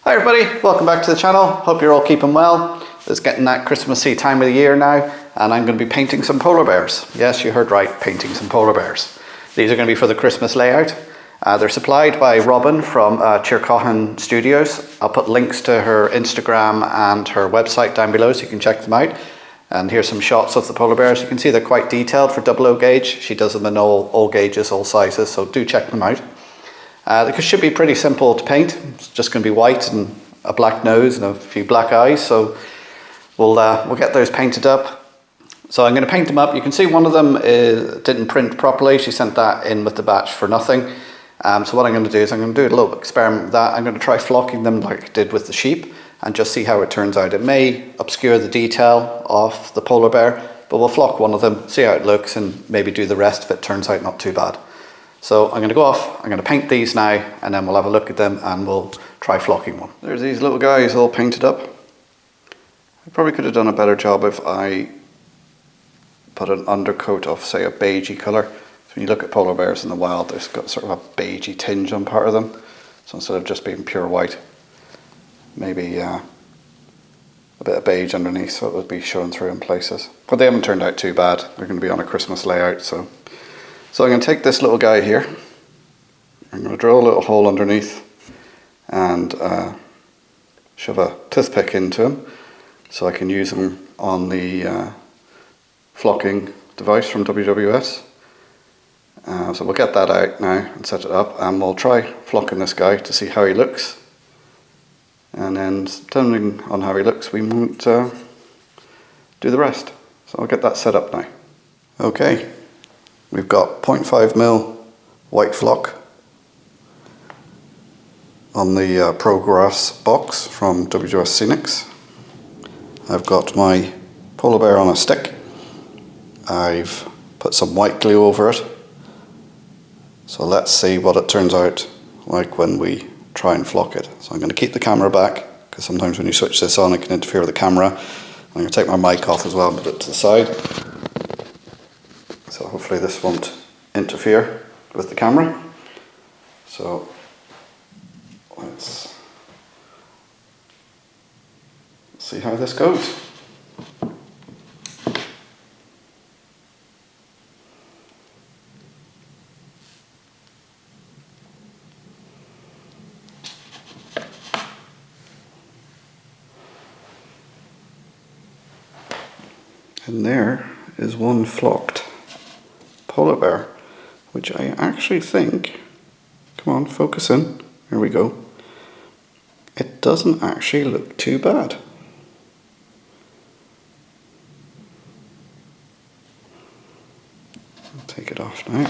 Hi everybody, welcome back to the channel. Hope you're all keeping well. It's getting that Christmassy time of the year now, and I'm going to be painting some polar bears. Yes, you heard right, painting some polar bears. These are going to be for the Christmas layout. They're supplied by Robin from Tircohan Studios. I'll put links to her Instagram and her website down below so you can check them out. And here's some shots of the polar bears. You can see they're quite detailed for 00 gauge. She does them in all gauges, all sizes, so do check them out. They should be pretty simple to paint. It's just going to be white and a black nose and a few black eyes. So we'll get those painted up. So I'm going to paint them up. You can see one of them didn't print properly. She sent that in with the batch for nothing. So what I'm going to do is I'm going to do a little experiment with that. I'm going to try flocking them like I did with the sheep and just see how it turns out. It may obscure the detail of the polar bear, but we'll flock one of them, see how it looks, and maybe do the rest if it turns out not too bad. So I'm going to go off, I'm going to paint these now, and then we'll have a look at them and we'll try flocking one. There's these little guys all painted up. I probably could have done a better job if I put an undercoat of, say, a beigey colour. So when you look at polar bears in the wild, they've got sort of a beigey tinge on part of them. So instead of just being pure white, maybe a bit of beige underneath so it would be showing through in places. But they haven't turned out too bad. They're going to be on a Christmas layout, so I'm going to take this little guy here. I'm going to drill a little hole underneath and shove a toothpick into him so I can use him on the flocking device from WWS. So we'll get that out now and set it up, and we'll try flocking this guy to see how he looks. And then, depending on how he looks, we won't do the rest. So I'll get that set up now. Okay. We've got 0.5mm white flock on the Progress box from WWS Scenics. I've got my polar bear on a stick. I've put some white glue over it. So let's see what it turns out like when we try and flock it. So I'm going to keep the camera back because sometimes when you switch this on it can interfere with the camera. I'm going to take my mic off as well and put it to the side. So hopefully this won't interfere with the camera. So let's see how this goes. And there is one flocked polar bear, which I actually think, come on, focus in, here we go, it doesn't actually look too bad. I'll take it off now,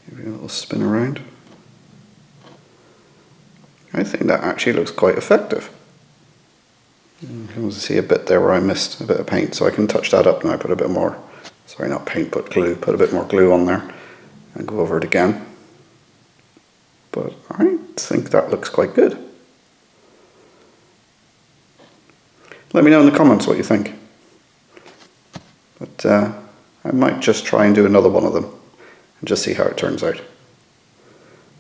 give it a little spin around. I think that actually looks quite effective. You can see a bit there where I missed a bit of paint, so I can touch that up now, put a bit more, sorry not paint but glue, put a bit more glue on there and go over it again. But I think that looks quite good. Let me know in the comments what you think. But I might just try and do another one of them and just see how it turns out.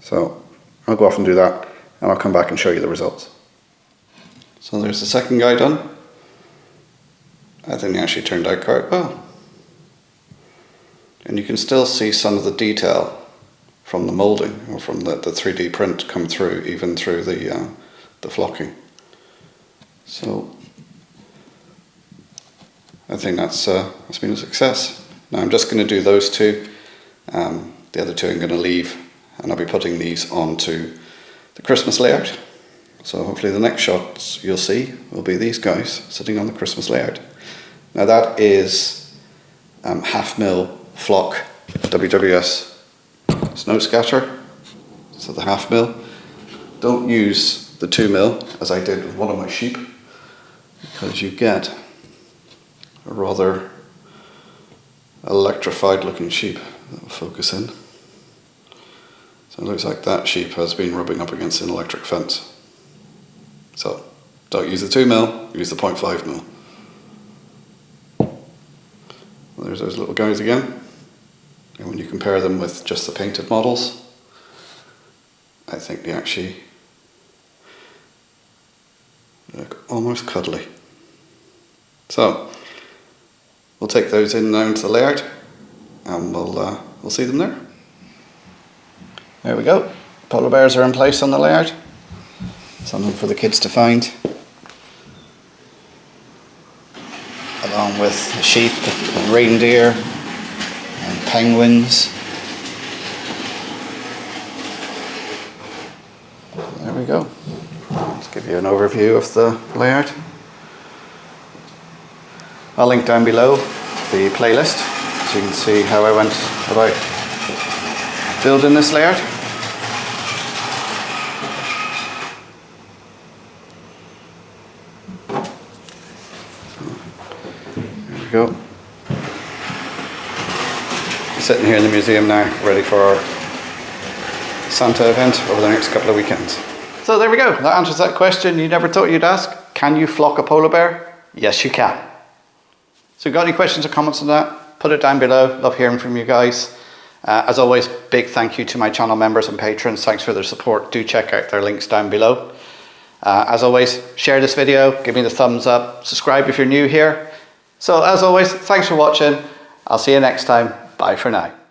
So I'll go off and do that, and I'll come back and show you the results. So there's the second guy done. I think they actually turned out quite well. And you can still see some of the detail from the moulding or from the 3D print come through, even through the flocking. So I think that's been a success. Now I'm just going to do those two. The other two I'm going to leave, and I'll be putting these onto the Christmas layout. So hopefully the next shots you'll see will be these guys sitting on the Christmas layout. Now that is 0.5mm flock WWS snow scatter, so the 0.5mm. Don't use the 2mm as I did with one of my sheep, because you get a rather electrified looking sheep that will focus in. So it looks like that sheep has been rubbing up against an electric fence. So don't use the 2mm, use the 0.5mm. Well, there's those little guys again. And when you compare them with just the painted models, I think they actually almost cuddly. So we'll take those in now into the layout and we'll see them there. There we go. Polar bears are in place on the layout. Something for the kids to find. Along with sheep and reindeer and penguins. There we go. Let's give you an overview of the layout. I'll link down below the playlist so you can see how I went about building this layout. There we go. Sitting here in the museum now, ready for our Santa event over the next couple of weekends. So there we go. That answers that question you never thought you'd ask. Can you flock a polar bear? Yes, you can. So if you've got any questions or comments on that, put it down below. Love hearing from you guys. As always, big thank you to my channel members and patrons. Thanks for their support. Do check out their links down below. As always, share this video, give me the thumbs up, subscribe if you're new here. So as always, thanks for watching. I'll see you next time. Bye for now.